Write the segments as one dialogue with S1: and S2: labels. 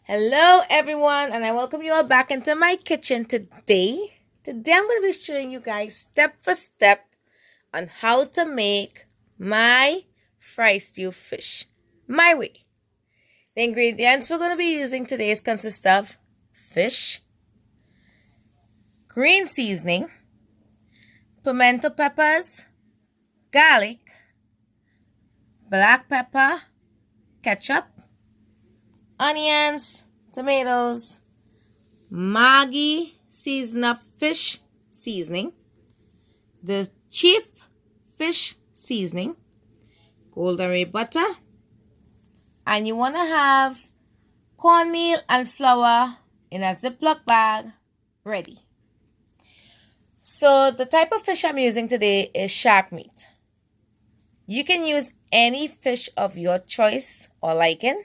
S1: Hello everyone, and I welcome you all back into my kitchen today. Today I'm going to be showing you guys step for step on how to make my fried stew fish my way. The ingredients we're going to be using today consist of fish, green seasoning, pimento peppers, garlic, black pepper, ketchup, onions, tomatoes, Maggi season up fish seasoning, the chief fish seasoning, golden ray butter, and you want to have cornmeal and flour in a Ziploc bag ready. So the type of fish I'm using today is shark meat. You can use any fish of your choice or liking.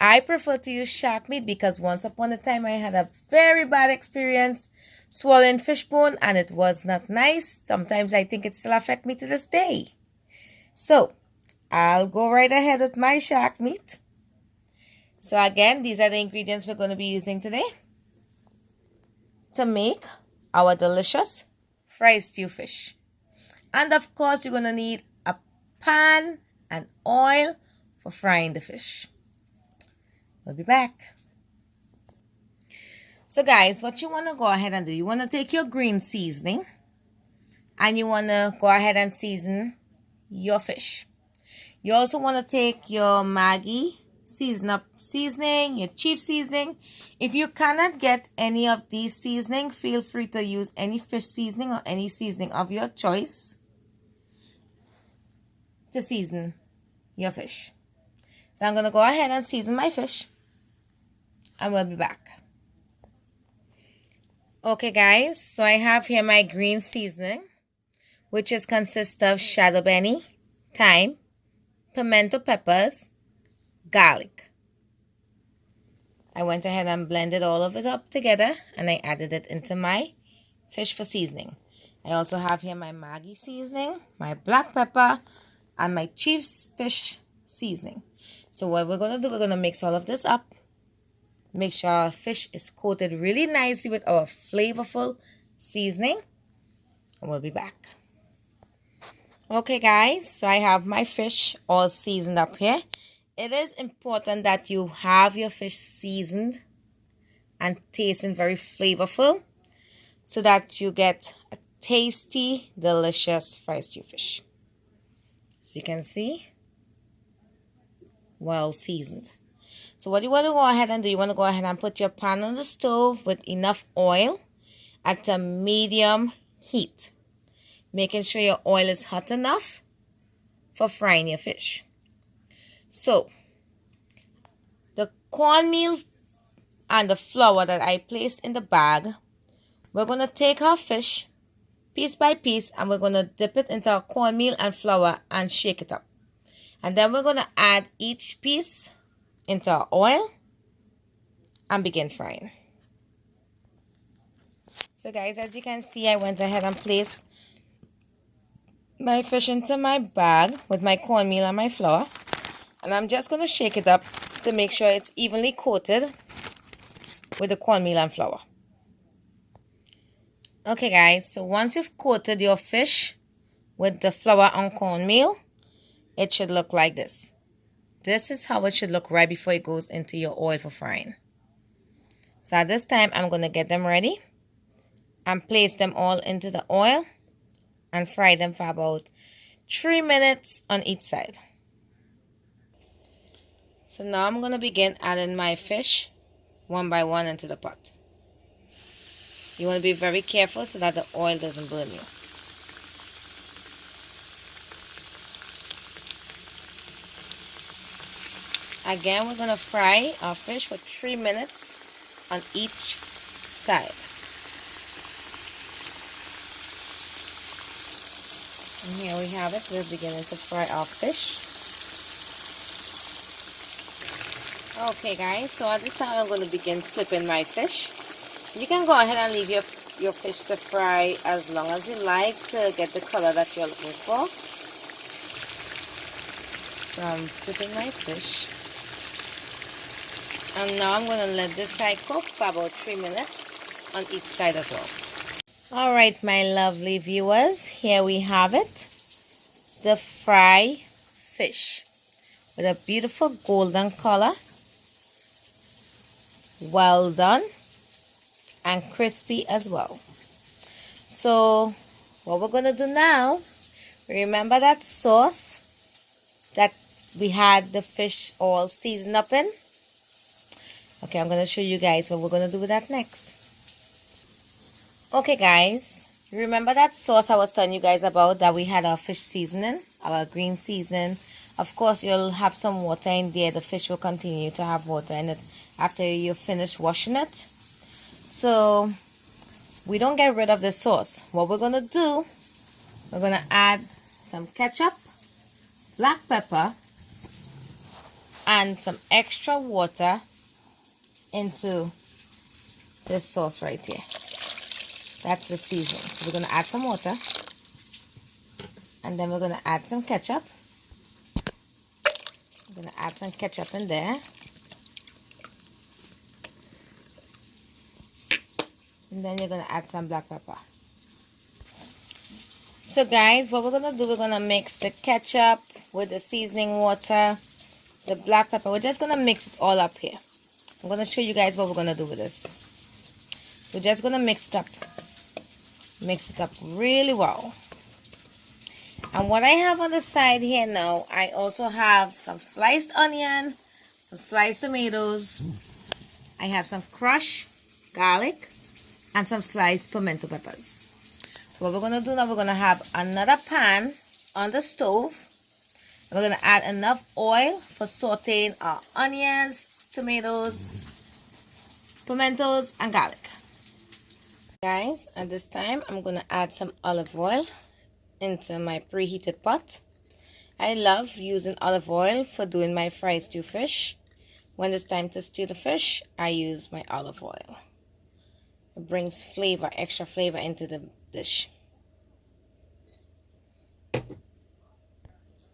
S1: I prefer to use shark meat because once upon a time I had a very bad experience swallowing fish bone and it was not nice. Sometimes I think it still affects me to this day. So I'll go right ahead with my shark meat. So again, these are the ingredients we're going to be using today to make our delicious fried stew fish. And of course, you're going to need a pan and oil for frying the fish. We'll be back. So guys, what you want to go ahead and do, you want to take your green seasoning and you want to go ahead and season your fish. You also want to take your Maggi seasoning, your chief seasoning. If you cannot get any of these seasoning, feel free to use any fish seasoning or any seasoning of your choice to season your fish. So I'm going to go ahead and season my fish. And we'll be back. Okay guys, so I have here my green seasoning, which consists of shadow benny, thyme, pimento peppers, garlic. I went ahead and blended all of it up together and I added it into my fish for seasoning. I also have here my Maggi seasoning, my black pepper, and my chief fish seasoning. So what we're going to do, we're going to mix all of this up. Make sure our fish is coated really nicely with our flavorful seasoning. And we'll be back. Okay guys, so I have my fish all seasoned up here. It is important that you have your fish seasoned and tasting very flavorful so that you get a tasty, delicious fried stew fish. So you can see, well seasoned. So what you want to go ahead and do, you want to go ahead and put your pan on the stove with enough oil at a medium heat. Making sure your oil is hot enough for frying your fish. So, the cornmeal and the flour that I placed in the bag, we're going to take our fish piece by piece and we're going to dip it into our cornmeal and flour and shake it up. And then we're going to add each piece into our oil and begin frying. So guys, as you can see, I went ahead and placed my fish into my bag with my cornmeal and my flour, and I'm just going to shake it up to make sure it's evenly coated with the cornmeal and flour. Okay guys, so once you've coated your fish with the flour and cornmeal, it should look like this. This is how it should look right before it goes into your oil for frying. So at this time, I'm going to get them ready and place them all into the oil and fry them for about 3 minutes on each side. So now I'm going to begin adding my fish one by one into the pot. You want to be very careful so that the oil doesn't burn you. Again, we're going to fry our fish for 3 minutes on each side. And here we have it. We're beginning to fry our fish. Okay guys, so at this time I'm going to begin flipping my fish. You can go ahead and leave your fish to fry as long as you like to get the color that you're looking for. So I'm flipping my fish. And now I'm going to let this side cook for about 3 minutes on each side as well. Alright, my lovely viewers, here we have it. The fried fish with a beautiful golden color. Well done and crispy as well. So what we're going to do now, remember that sauce that we had the fish all seasoned up in? Okay, I'm going to show you guys what we're going to do with that next. Okay guys, remember that sauce I was telling you guys about that we had our fish seasoning, our green seasoning? Of course, you'll have some water in there. The fish will continue to have water in it after you finish washing it. So we don't get rid of the sauce. What we're going to do, we're going to add some ketchup, black pepper, and some extra water into this sauce right here. That's the seasoning. So we're going to add some water, and then we're going to add some ketchup. I'm going to add some ketchup in there. And then you're going to add some black pepper. So guys, what we're going to do, we're going to mix the ketchup with the seasoning water, the black pepper. We're just going to mix it all up here. I'm going to show you guys what we're going to do with this. We're just going to mix it up. Mix it up really well. And what I have on the side here now, I also have some sliced onion, some sliced tomatoes. I have some crushed garlic and some sliced pimento peppers. So what we're going to do now, we're going to have another pan on the stove. And we're going to add enough oil for sauteing our onions, tomatoes, pimentos, and garlic. Guys, at this time, I'm going to add some olive oil into my preheated pot. I love using olive oil for doing my fried stew fish. When it's time to stew the fish, I use my olive oil. It brings flavor, extra flavor into the dish.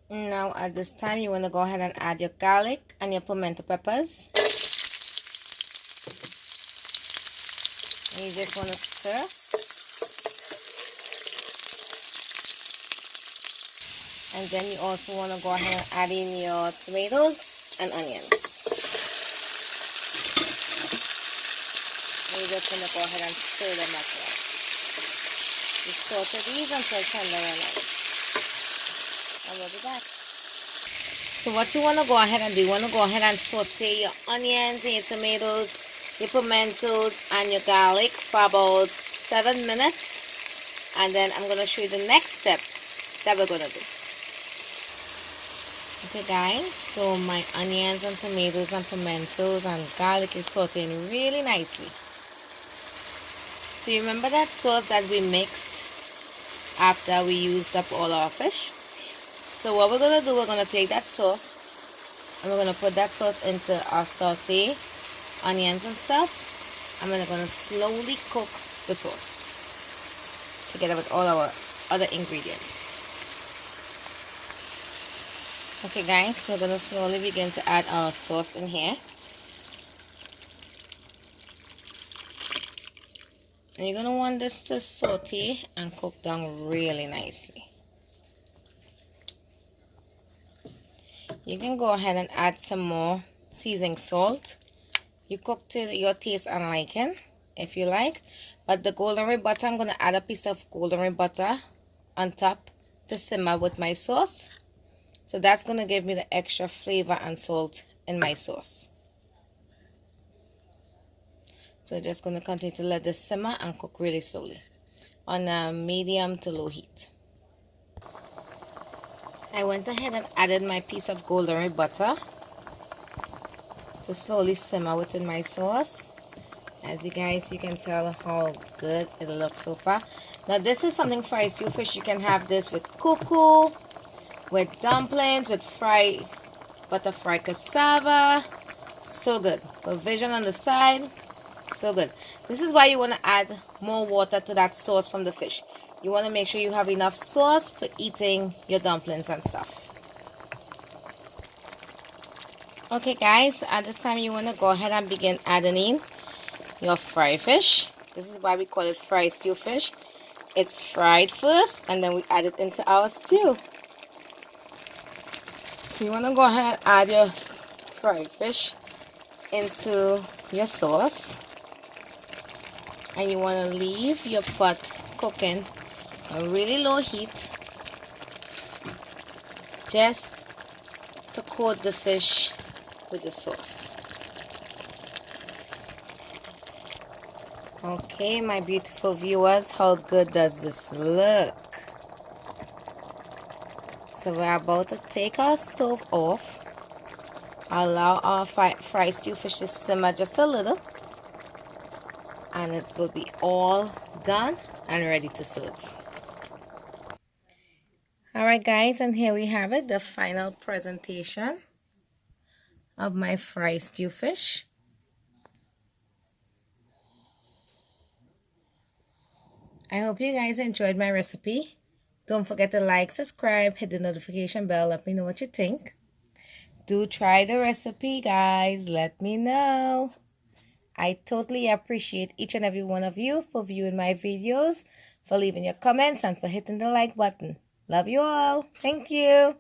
S1: Now at this time, you want to go ahead and add your garlic and your pimento peppers. And you just want to stir. And then you also want to go ahead and add in your tomatoes and onions. And you just want to go ahead and stir them as well. You saute these until tender and nice. And we'll be back. So what you want to go ahead and do, you want to go ahead and saute your onions and your tomatoes, your pimentos, and your garlic for about 7 minutes. And then I'm going to show you the next step that we're going to do. Okay guys, so my onions and tomatoes and pimentos and garlic is sauteing really nicely. So you remember that sauce that we mixed after we used up all our fish? So what we're going to do, we're going to take that sauce and we're going to put that sauce into our saute onions and stuff. And we're going to slowly cook the sauce together with all our other ingredients. Okay guys, we're going to slowly begin to add our sauce in here. And you're going to want this to saute and cook down really nicely. You can go ahead and add some more seasoning salt. You cook to your taste and liking if you like. But the golden red butter, I'm going to add a piece of golden red butter on top to simmer with my sauce. So that's going to give me the extra flavor and salt in my sauce. So just going to continue to let this simmer and cook really slowly on a medium to low heat. I went ahead and added my piece of golden red butter to slowly simmer within my sauce. As you guys, you can tell how good it looks so far. Now this is something fried stew fish. You can have this with cuckoo, with dumplings, with fried cassava. So good. Provision on the side. So good. This is why you want to add more water to that sauce from the fish. You want to make sure you have enough sauce for eating your dumplings and stuff. Okay guys, at this time you want to go ahead and begin adding in your fried fish. This is why we call it fried stew fish. It's fried first and then we add it into our stew. So you want to go ahead and add your fried fish into your sauce. And you want to leave your pot cooking on really low heat just to coat the fish with the sauce. Okay, my beautiful viewers, how good does this look? So we're about to take our stove off, allow our fried stew fish to simmer just a little, and it will be all done and ready to serve. Alright guys, and here we have it, the final presentation of my fried stew fish. I hope you guys enjoyed my recipe. Don't forget to like, subscribe, hit the notification bell, let me know what you think. Do try the recipe guys, let me know. I totally appreciate each and every one of you for viewing my videos, for leaving your comments, and for hitting the like button. Love you all. Thank you.